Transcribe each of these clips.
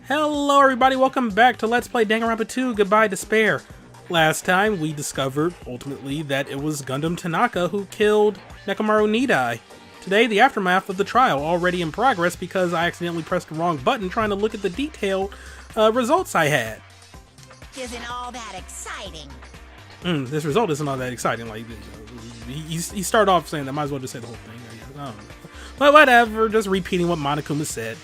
Hello everybody, welcome back to Let's Play Danganronpa 2 Goodbye Despair. Last time we discovered, ultimately, that it was Gundam Tanaka who killed Nekomaru Nidai. Today, the aftermath of the trial, already in progress because I accidentally pressed the wrong button trying to look at the detailed results I had. Isn't all that exciting? This result isn't all that exciting. Like, he started off saying that, might as well just say the whole thing, I guess. I don't know. But whatever, just repeating what Monokuma said.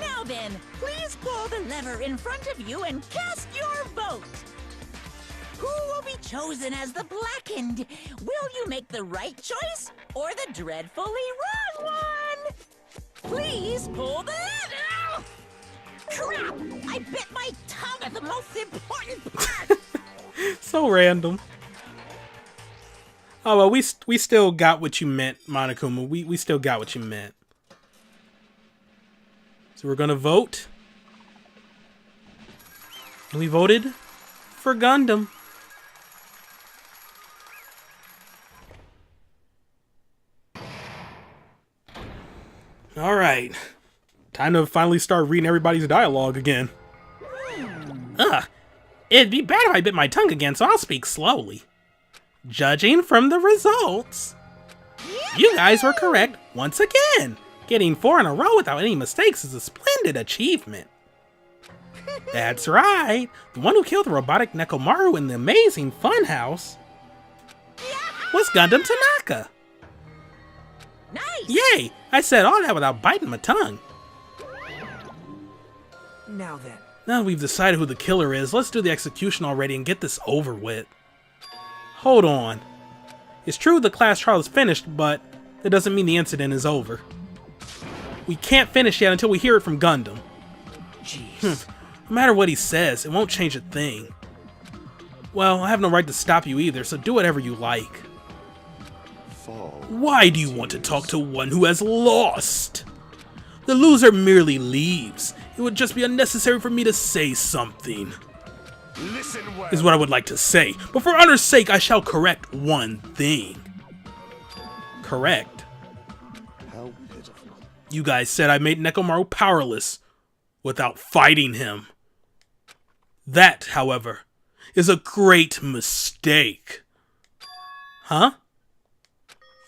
Now then, please pull the lever in front of you and cast your vote. Who will be chosen as the blackened? Will you make the right choice or the dreadfully wrong one? Please pull the lever. Crap! I bit my tongue at the most important part. So random. Oh well, we still got what you meant, Monokuma. We still got what you meant. So we're gonna vote. And we voted for Gundam. Alright. Time to finally start reading everybody's dialogue again. It'd be bad if I bit my tongue again, so I'll speak slowly. Judging from the results, you guys were correct once again. Getting 4 in a row without any mistakes is a splendid achievement. That's right. The one who killed the robotic Nekomaru in the amazing funhouse was Gundam Tanaka. Nice. Yay! I said all that without biting my tongue. Now then. Now that we've decided who the killer is, let's do the execution already and get this over with. Hold on. It's true the class trial is finished, but that doesn't mean the incident is over. We can't finish yet until we hear it from Gundam. Jeez. No matter what he says, it won't change a thing. Well, I have no right to stop you either, so do whatever you like. Why do you want to talk to one who has lost? The loser merely leaves. It would just be unnecessary for me to say something. Listen well. Is what I would like to say, but for honor's sake, I shall correct one thing. Correct. How pitiful. You guys said I made Nekomaru powerless without fighting him. That, however, is a great mistake. Huh?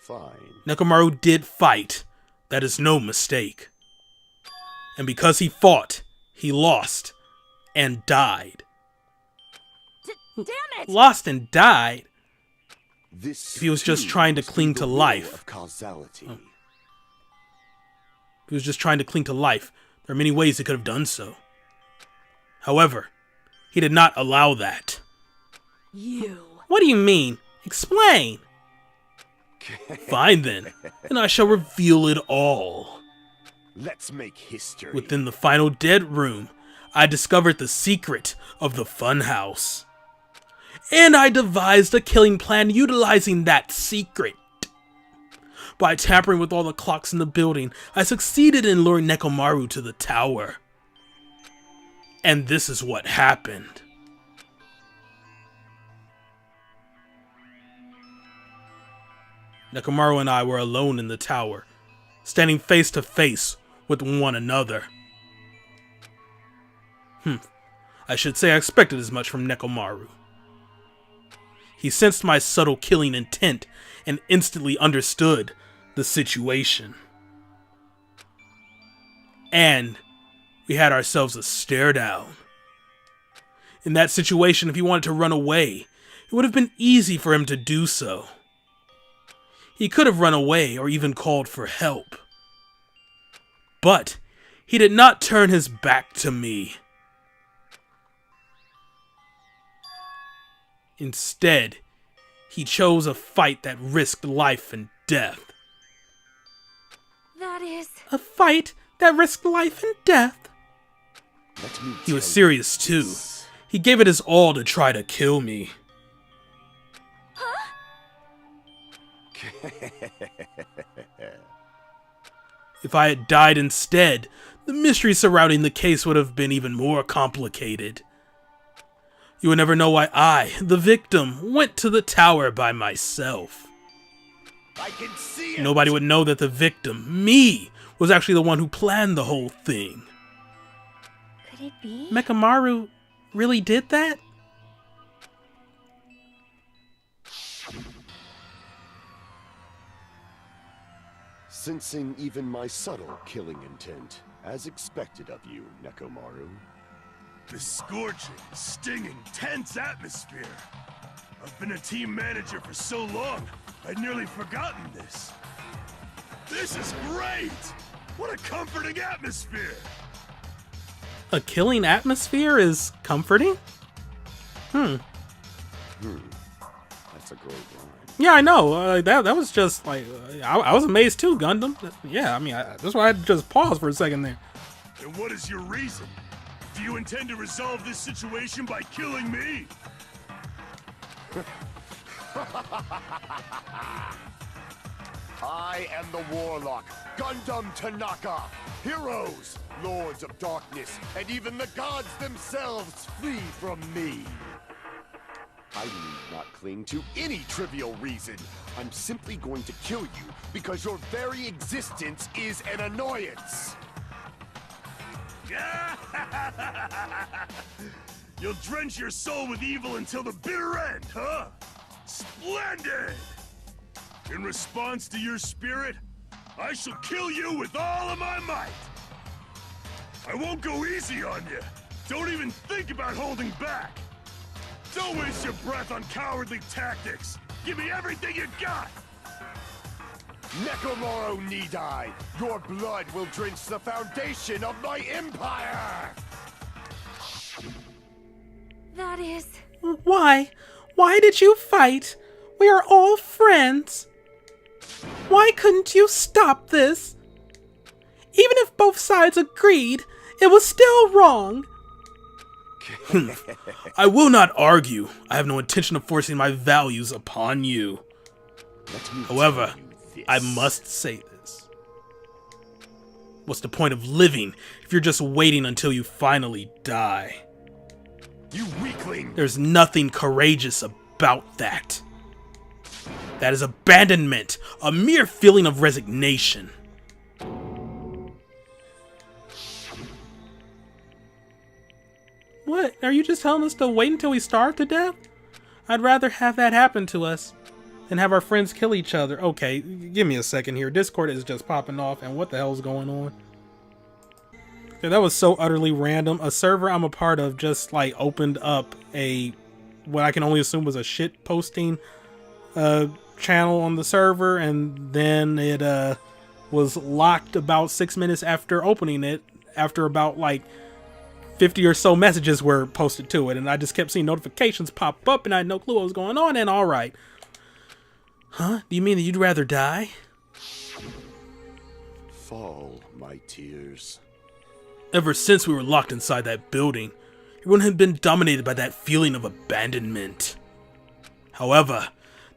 Fine. Nekomaru did fight. That is no mistake. And because he fought, he lost and died. Damn it! Lost and died? This If he was just too trying to must be cling the to law life. of causality. If he was just trying to cling to life, there are many ways he could have done so. However, he did not allow that. You. What do you mean? Explain! Fine then, and I shall reveal it all. Let's make history. Within the final dead room, I discovered the secret of the funhouse. And I devised a killing plan utilizing that secret. By tampering with all the clocks in the building, I succeeded in luring Nekomaru to the tower. And this is what happened. Nekomaru and I were alone in the tower, standing face to face with one another. I should say I expected as much from Nekomaru. He sensed my subtle killing intent and instantly understood the situation. And we had ourselves a stare down. In that situation, if he wanted to run away, it would have been easy for him to do so. He could have run away or even called for help. But he did not turn his back to me. Instead, he chose a fight that risked life and death. That is. A fight that risked life and death? Let me He was tell you serious too. this. He gave it his all to try to kill me. If I had died instead, the mystery surrounding the case would have been even more complicated. You would never know why I, the victim, went to the tower by myself. I can see it. Nobody would know that the victim, me, was actually the one who planned the whole thing. Could Could it be? Mekamaru really did that? Sensing even my subtle killing intent, as expected of you, Nekomaru. The scorching, stinging, tense atmosphere. I've been a team manager for so long, I'd nearly forgotten this. This is great! What a comforting atmosphere! A killing atmosphere is comforting? That's a great line. Yeah, I know. That was just like I was amazed too, Gundam. Yeah, I mean that's why I had to just pause for a second there. And what is your reason? Do you intend to resolve this situation by killing me? I am the Warlock, Gundam Tanaka. Heroes, Lords of Darkness, and even the gods themselves flee from me. I need not cling to any trivial reason. I'm simply going to kill you because your very existence is an annoyance. You'll drench your soul with evil until the bitter end, huh? Splendid! In response to your spirit, I shall kill you with all of my might! I won't go easy on you! Don't even think about holding back! Don't waste your breath on cowardly tactics! Give me everything you got! Nekomaru Nidai, your blood will drench the foundation of my empire! That is... Why? Why did you fight? We are all friends. Why couldn't you stop this? Even if both sides agreed, it was still wrong. I will not argue. I have no intention of forcing my values upon you. However, I must say this. What's the point of living if you're just waiting until you finally die? You weakling! There's nothing courageous about that. That is abandonment, a mere feeling of resignation. What? Are you just telling us to wait until we starve to death? I'd rather have that happen to us than have our friends kill each other. Okay, give me a second here. Discord is just popping off, and what the hell's going on? Yeah, that was so utterly random. A server I'm a part of just like opened up a what I can only assume was a shit posting channel on the server, and then it was locked about 6 minutes after opening it, after about like 50 or so messages were posted to it, and I just kept seeing notifications pop up, and I had no clue what was going on. And all right, huh? Do you mean that you'd rather die? Fall, my tears. Ever since we were locked inside that building, everyone had been dominated by that feeling of abandonment. However,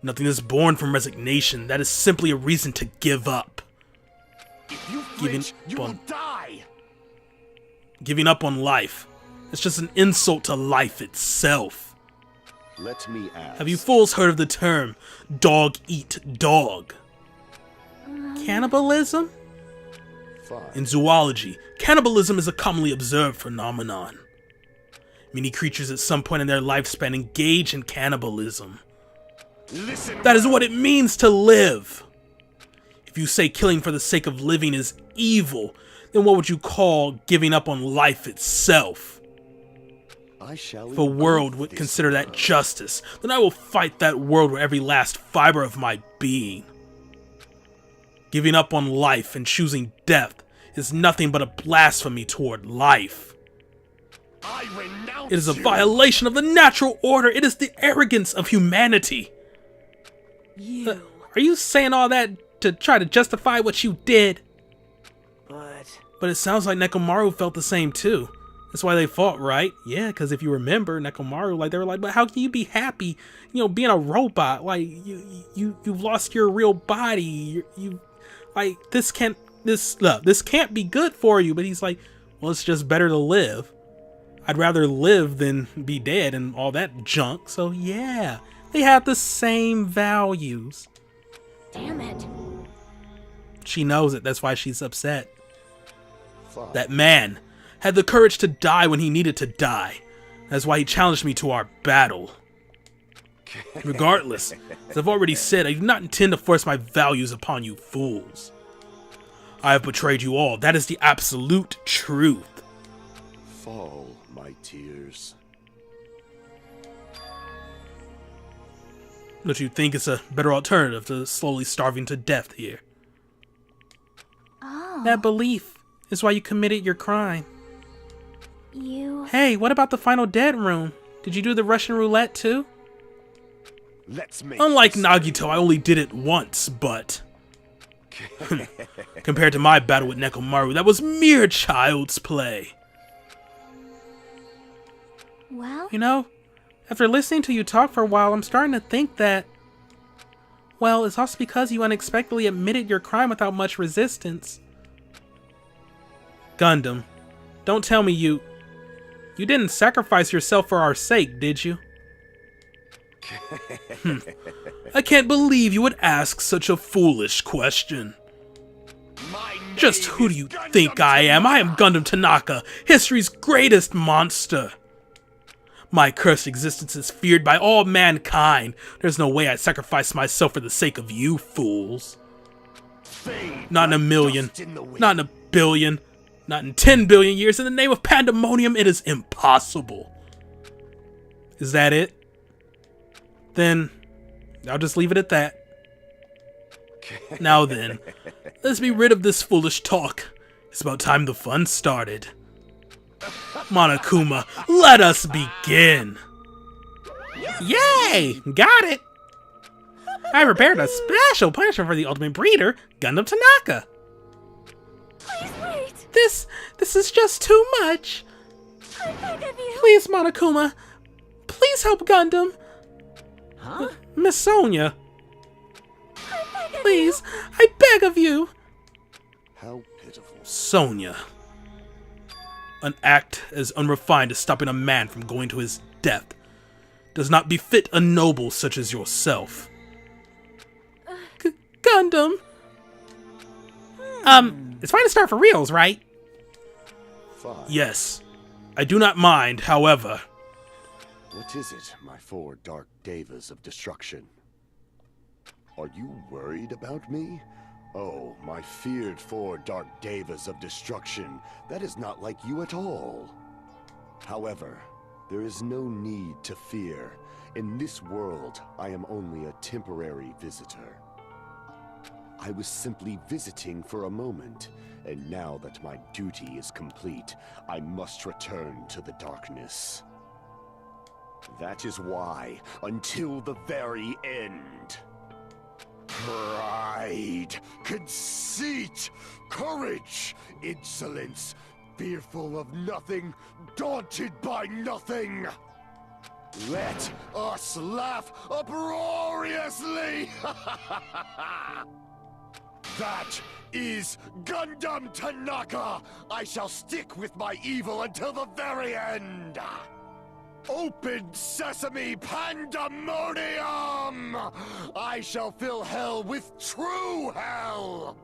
nothing is born from resignation. That is simply a reason to give up. If you flinch, you will die! Giving up on life. It's just an insult to life itself. Let me ask. Have you fools heard of the term dog eat dog? Cannibalism? Fine. In zoology, cannibalism is a commonly observed phenomenon. Many creatures at some point in their lifespan engage in cannibalism. Listen. That is what it means to live. If you say killing for the sake of living is evil, then what would you call giving up on life itself? I shall If a world would consider that justice, then I will fight that world with every last fiber of my being. Giving up on life and choosing death is nothing but a blasphemy toward life. I renounce It is a you. violation of the natural order. It is the arrogance of humanity. You... Are you saying all that to try to justify what you did? But it sounds like Nekomaru felt the same too. That's why they fought, right? Yeah, because if you remember, Nekomaru, like they were like, but how can you be happy, being a robot? Like you've lost your real body. You like this can't be good for you. But he's like, well, it's just better to live. I'd rather live than be dead and all that junk. So yeah, they have the same values. Damn it. She knows it. That's why she's upset. Fine. That man had the courage to die when he needed to die. That's why he challenged me to our battle. Regardless, as I've already said, I do not intend to force my values upon you fools. I have betrayed you all. That is the absolute truth. Fall, my tears. Don't you think it's a better alternative to slowly starving to death here? Oh. That belief is why you committed your crime. You... Hey, what about the final dead room? Did you do the Russian roulette too? Let's make Unlike this- Nagito, I only did it once, but... compared to my battle with Nekomaru, that was mere child's play. Well... You know, after listening to you talk for a while, I'm starting to think that... Well, it's also because you unexpectedly admitted your crime without much resistance. Gundam, don't tell me you didn't sacrifice yourself for our sake, did you? I can't believe you would ask such a foolish question. My Just name who is do you Gundam think I am? I am Gundam Tanaka, history's greatest monster. My cursed existence is feared by all mankind. There's no way I'd sacrifice myself for the sake of you fools. Fade Not in a like million, dust in the wind. not in a billion, not in 10 billion years. In the name of pandemonium, it is impossible. Is that it? Then, I'll just leave it at that. Now then, let's be rid of this foolish talk. It's about time the fun started. Monokuma, let us begin! Yay! Got it! I prepared a special punishment for the ultimate breeder, Gundam Tanaka. Please wait! This is just too much. I beg of you! Please, Monokuma. Please help Gundam. Huh? Miss Sonia, I beg of please, I beg of you. How pitiful. Sonia. An act as unrefined as stopping a man from going to his death does not befit a noble such as yourself. Gundam. It's fine to start for reals, right? Fine. Yes. I do not mind, however. What is it, my four dark devas of destruction? Are you worried about me? Oh, my feared four dark devas of destruction. That is not like you at all. However, there is no need to fear. In this world, I am only a temporary visitor. I was simply visiting for a moment, and now that my duty is complete, I must return to the darkness. That is why, until the very end. Pride, conceit, courage, insolence, fearful of nothing, daunted by nothing. Let us laugh uproariously! That is Gundam Tanaka! I shall stick with my evil until the very end! Open sesame pandemonium! I shall fill hell with true hell!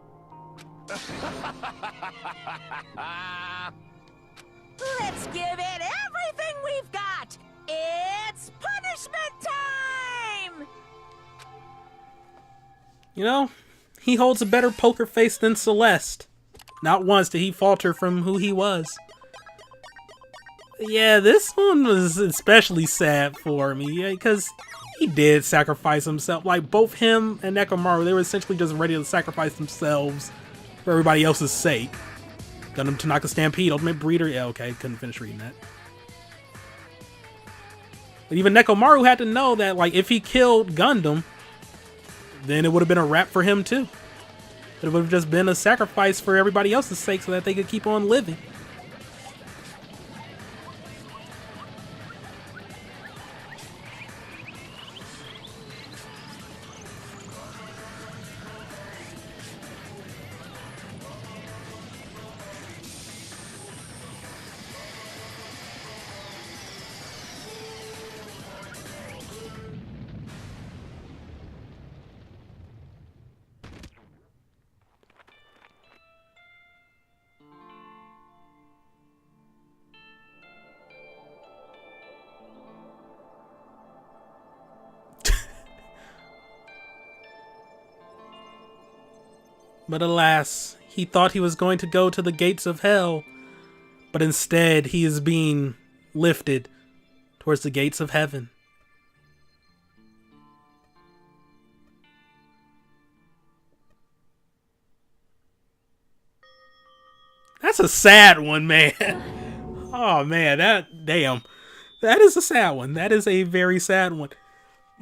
Let's give it everything we've got! It's punishment time! You know, he holds a better poker face than Celeste. Not once did he falter from who he was. Yeah, this one was especially sad for me, because he did sacrifice himself. Like, both him and Nekomaru, they were essentially just ready to sacrifice themselves for everybody else's sake. Gundam Tanaka Stampede, Ultimate Breeder. Yeah, okay, couldn't finish reading that. But even Nekomaru had to know that, like, if he killed Gundam, then it would have been a wrap for him too. It would have just been a sacrifice for everybody else's sake so that they could keep on living. But alas, he thought he was going to go to the gates of hell, but instead he is being lifted towards the gates of heaven. That's a sad one, man. Oh man, damn. That is a sad one. That is a very sad one.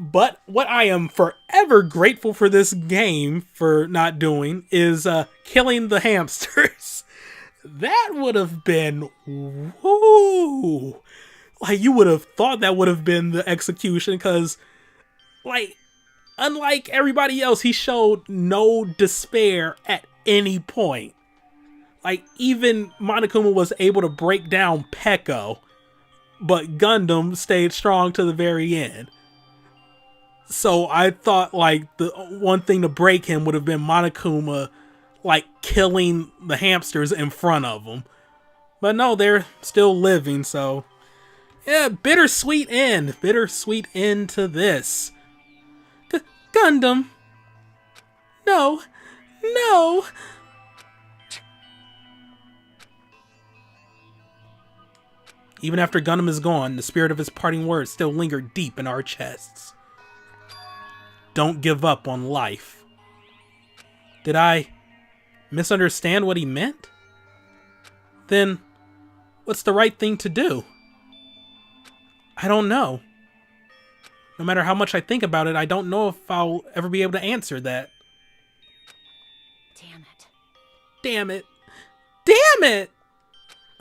But what I am forever grateful for this game for not doing is killing the hamsters. That would have been, woo. Like, you would have thought that would have been the execution, because, like, unlike everybody else, he showed no despair at any point. Like, even Monokuma was able to break down Peko, but Gundam stayed strong to the very end. So I thought, like, the one thing to break him would have been Monokuma, like, killing the hamsters in front of him. But no, they're still living, so... yeah, bittersweet end. Bittersweet end to this. Gundam. No. No. Even after Gundam is gone, the spirit of his parting words still linger deep in our chests. Don't give up on life. Did I misunderstand what he meant? Then, what's the right thing to do? I don't know. No matter how much I think about it, I don't know if I'll ever be able to answer that. Damn it. Damn it. Damn it!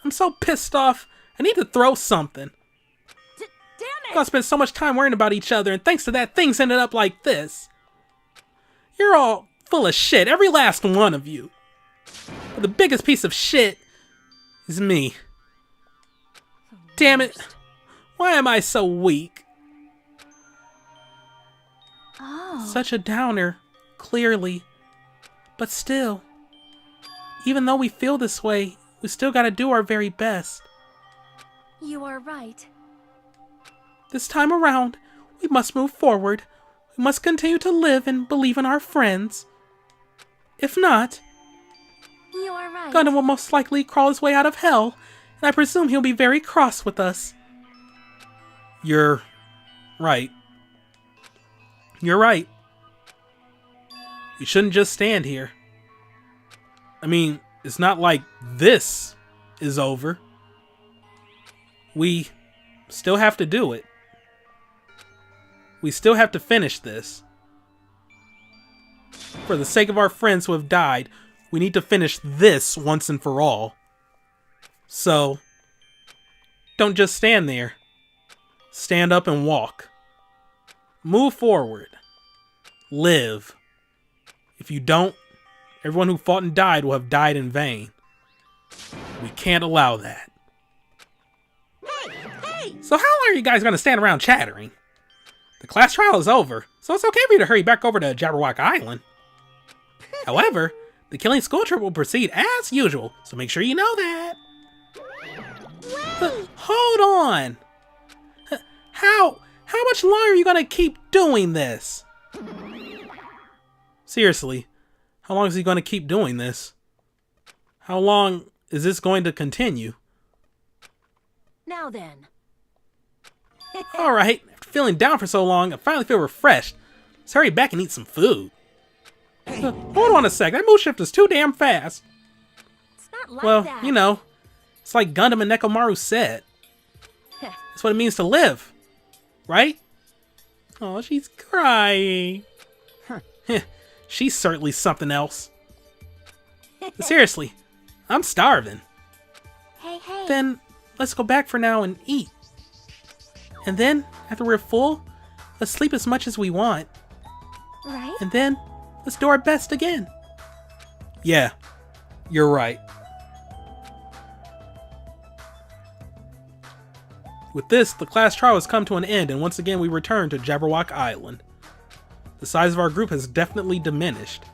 I'm so pissed off. I need to throw something. Damn I it! spent so much time worrying about each other, and thanks to that, things ended up like this. You're all full of shit, every last one of you. But the biggest piece of shit is me. Damn it. Why am I so weak? Oh. Such a downer, clearly. But still, even though we feel this way, we still gotta do our very best. You are right. This time around, we must move forward. We must continue to live and believe in our friends. If not, You are right. Gundam will most likely crawl his way out of hell, and I presume he'll be very cross with us. You're right. You're right. We shouldn't just stand here. I mean, it's not like this is over. We still have to do it. We still have to finish this. For the sake of our friends who have died, we need to finish this once and for all. So, don't just stand there. Stand up and walk. Move forward. Live. If you don't, everyone who fought and died will have died in vain. We can't allow that. Hey! So how long are you guys going to stand around chattering? The class trial is over, so it's okay for you to hurry back over to Jabberwock Island. However, the killing school trip will proceed as usual, so make sure you know that. But hold on! How much longer are you going to keep doing this? Seriously, how long is he going to keep doing this? How long is this going to continue? Now then. Alright, after feeling down for so long, I finally feel refreshed. Let's hurry back and eat some food. Hold on a sec, that move shift is too damn fast. It's not like Well, that. you know, it's like Gundam and Nekomaru said. That's what it means to live, right? Oh, she's crying. She's certainly something else. But seriously, I'm starving. Hey, hey. Then, let's go back for now and eat. And then, after we're full, let's sleep as much as we want. Right? And then, let's do our best again. Yeah, you're right. With this, the class trial has come to an end, and once again we return to Jabberwock Island. The size of our group has definitely diminished.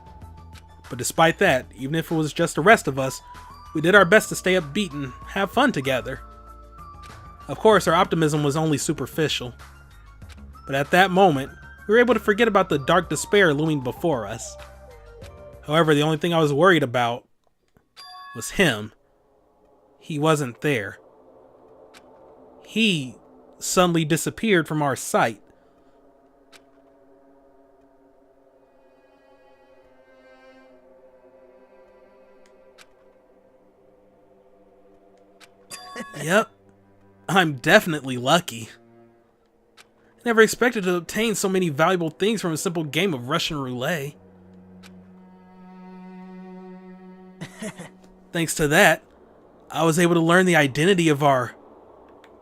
But despite that, even if it was just the rest of us, we did our best to stay upbeat and have fun together. Of course, our optimism was only superficial. But at that moment, we were able to forget about the dark despair looming before us. However, the only thing I was worried about was him. He wasn't there. He suddenly disappeared from our sight. Yep, I'm definitely lucky. Never expected to obtain so many valuable things from a simple game of Russian roulette. Thanks to that, I was able to learn the identity of our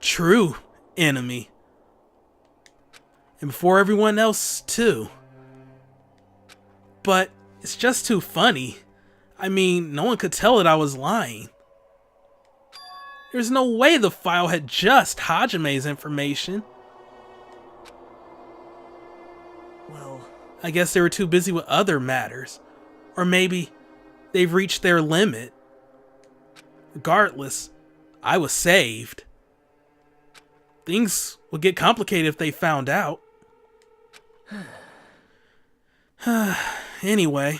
true enemy. And before everyone else, too. But it's just too funny. I mean, no one could tell that I was lying. There's no way the file had just Hajime's information. Well, I guess they were too busy with other matters. Or maybe they've reached their limit. Regardless, I was saved. Things would get complicated if they found out. Anyway,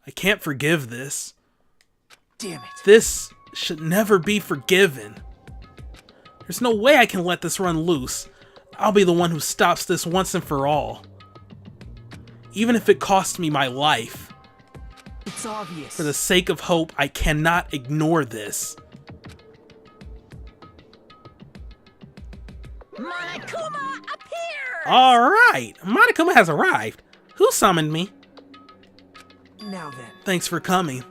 I can't forgive this. damn it. This should never be forgiven. There's no way I can let this run loose. I'll be the one who stops this once and for all. Even if it costs me my life. It's obvious. For the sake of hope, I cannot ignore this. Monokuma appears! Alright, Monokuma has arrived. Who summoned me? Now then. Thanks for coming.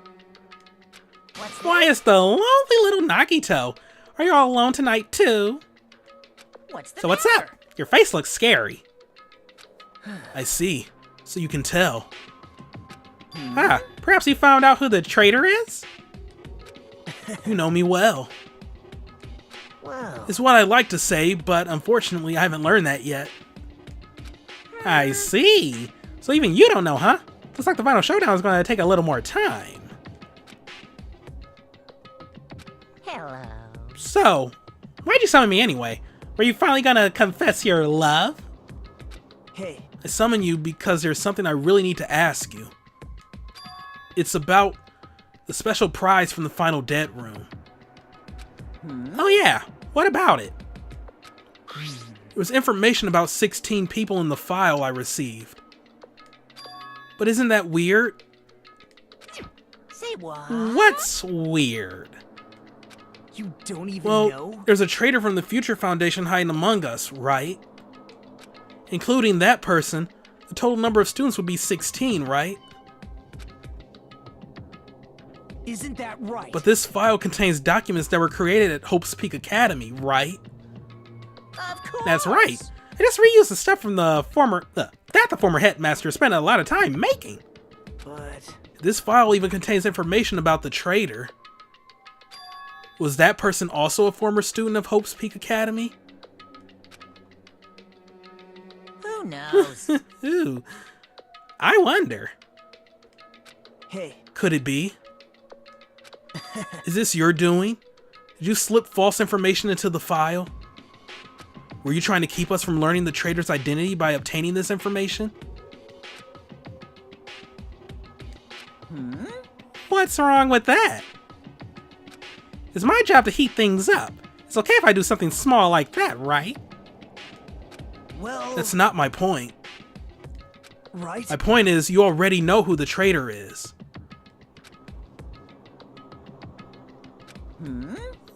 What's Why, it's the lonely little Nagito. Are you all alone tonight too? What's the So what's matter? up? Your face looks scary. I see. So you can tell. Ah, perhaps you found out who the traitor is? You know me well. Well, Is what I'd like to say, but unfortunately I haven't learned that yet. I see. So even you don't know, huh? Looks like the final showdown is going to take a little more time. Hello. So, why'd you summon me anyway? Were you finally gonna confess your love? hey, I summon you because there's something I really need to ask you. It's about the special prize from the final dead room. Oh yeah, what about it? There was information about 16 people in the file I received. But isn't that weird? Say what? What's weird? you don't even Well, know? there's a traitor from the Future Foundation hiding among us, right? Including that person, the total number of students would be 16, right? Isn't that right? But this file contains documents that were created at Hope's Peak Academy, right? Of course. That's right. I just reused the stuff from the former headmaster spent a lot of time making. But This file even contains information about the traitor. Was that person also a former student of Hope's Peak Academy? Who knows? Ooh, I wonder. hey, Could it be? Is this your doing? Did you slip false information into the file? Were you trying to keep us from learning the traitor's identity by obtaining this information? What's wrong with that? It's my job to heat things up. It's okay if I do something small like that, right? well, That's not my point. right? My point is, you already know who the traitor is.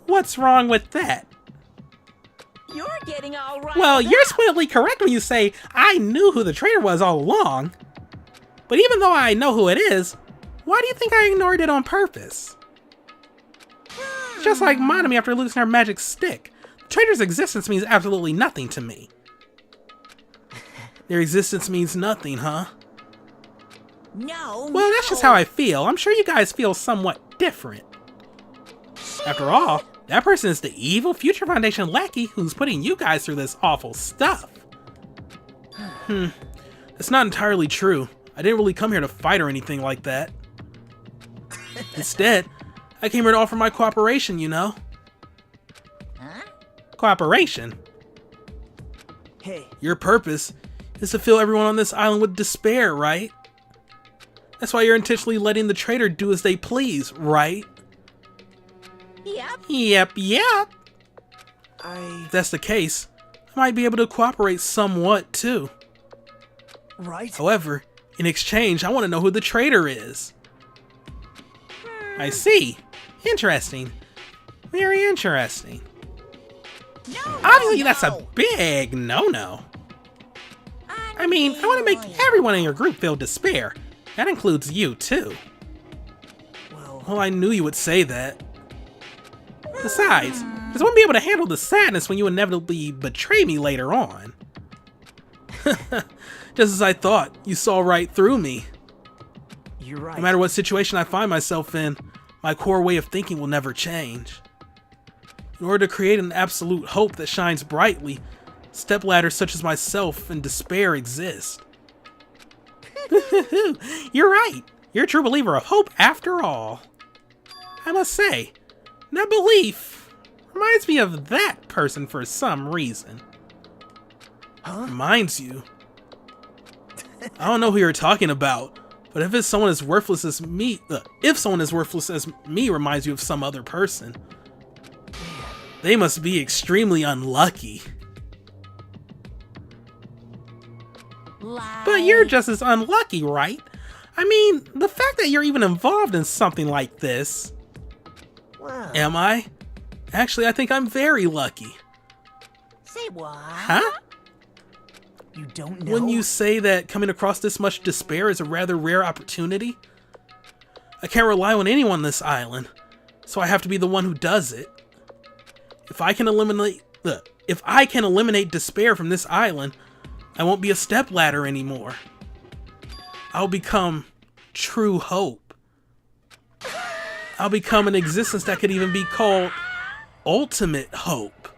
What's wrong with that? You're getting all right. Well, you're splendidly correct when you say I knew who the traitor was all along. But even though I know who it is, why do you think I ignored it on purpose? It's just like Monami after losing her magic stick. The traitor's existence means absolutely nothing to me. Their existence means nothing, huh? No. Well, that's just how I feel. I'm sure you guys feel somewhat different. After all, that person is the evil Future Foundation lackey who's putting you guys through this awful stuff. That's not entirely true. I didn't really come here to fight or anything like that. Instead, I came here to offer my cooperation, you know? Huh? Cooperation? Hey, Your purpose is to fill everyone on this island with despair, right? That's why you're intentionally letting the traitor do as they please, right? Yep. Yep. If that's the case, I might be able to cooperate somewhat too. Right? However, in exchange, I want to know who the traitor is. I see. Interesting. Very interesting. No, Obviously, that's a big no-no. I mean, I want to make everyone in your group feel despair. That includes you, too. Well, I knew you would say that. Besides, I wouldn't be able to handle the sadness when you inevitably betray me later on. Just as I thought, you saw right through me. You're right. No matter what situation I find myself in, my core way of thinking will never change. In order to create an absolute hope that shines brightly, stepladders such as myself and despair exist. You're right. You're a true believer of hope after all. I must say, that belief reminds me of that person for some reason. Reminds you? I don't know who you're talking about, but if someone as worthless as me reminds you of some other person, they must be extremely unlucky. But you're just as unlucky, right? I mean, the fact that you're even involved in something like this. Wow. Am I? Actually, I think I'm very lucky. Say what? Huh? You don't know? Wouldn't you say that coming across this much despair is a rather rare opportunity? I can't rely on anyone on this island, so I have to be the one who does it. If I can eliminate despair from this island, I won't be a stepladder anymore. I'll become true hope. I'll become an existence that could even be called ultimate hope.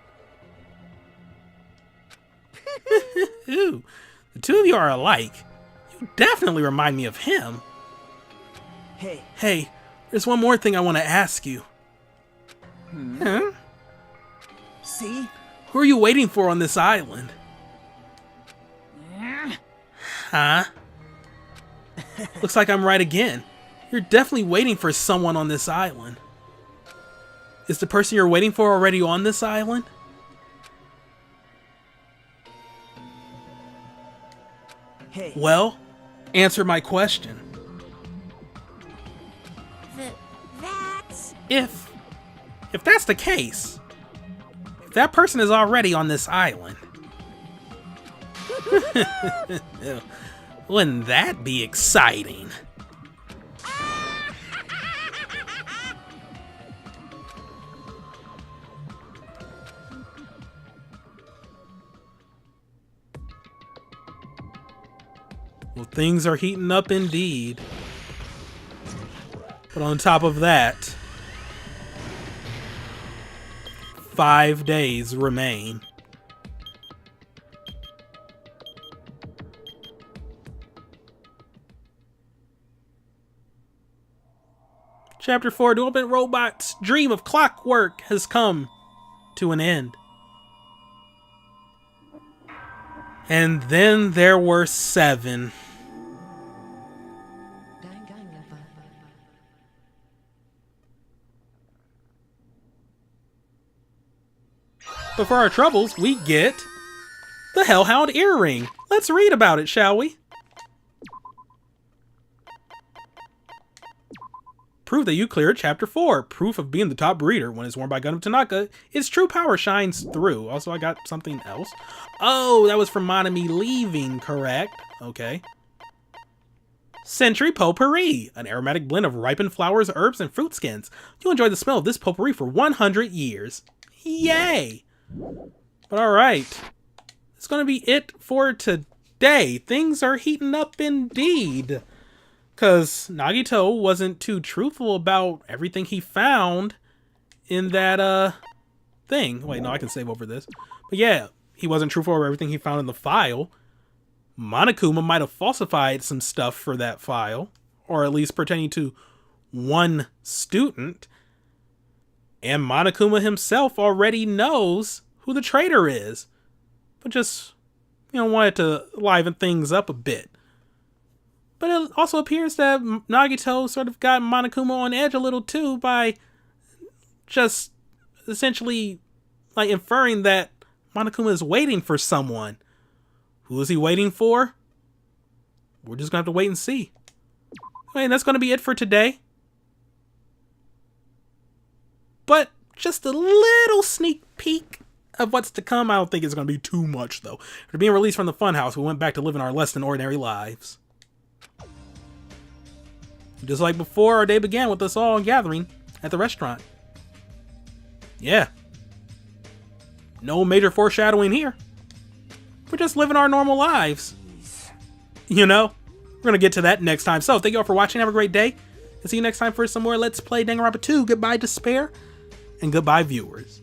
Ooh, the two of you are alike. You definitely remind me of him. Hey, there's one more thing I want to ask you. Huh? See? Who are you waiting for on this island? Huh? Looks like I'm right again. You're definitely waiting for someone on this island. Is the person you're waiting for already on this island? Hey. Well, answer my question. That's... If that's the case, if that person is already on this island, wouldn't that be exciting? Well, things are heating up indeed. But on top of that, 5 days remain. Chapter 4, Development Robot's dream of clockwork has come to an end. And then there were 7. But for our troubles, we get the Hellhound Earring. Let's read about it, shall we? Prove that you cleared Chapter 4. Proof of being the top breeder. When it's worn by Gundam Tanaka, its true power shines through. Also, I got something else. Oh, that was from Monami leaving, correct? Okay. Century Potpourri. An aromatic blend of ripened flowers, herbs, and fruit skins. You'll enjoy the smell of this potpourri for 100 years. Yay! But alright. It's gonna be it for today. Things are heating up indeed. Because Nagito wasn't too truthful about everything he found in that, thing. Wait, no, I can save over this. But yeah, he wasn't truthful about everything he found in the file. Monokuma might have falsified some stuff for that file. Or at least pertaining to one student. And Monokuma himself already knows who the traitor is. But just, wanted to liven things up a bit. But it also appears that Nagito sort of got Monokuma on edge a little too by just essentially like inferring that Monokuma is waiting for someone. Who is he waiting for? We're just gonna have to wait and see. And that's gonna be it for today. But just a little sneak peek of what's to come. I don't think it's gonna be too much though. After being released from the funhouse, we went back to living our less than ordinary lives. Just like before, our day began with us all gathering at the restaurant. Yeah. No major foreshadowing here. We're just living our normal lives. You know? We're gonna get to that next time. So, thank you all for watching. Have a great day. And see you next time for some more Let's Play Danganronpa 2. Goodbye, Despair. And goodbye, viewers.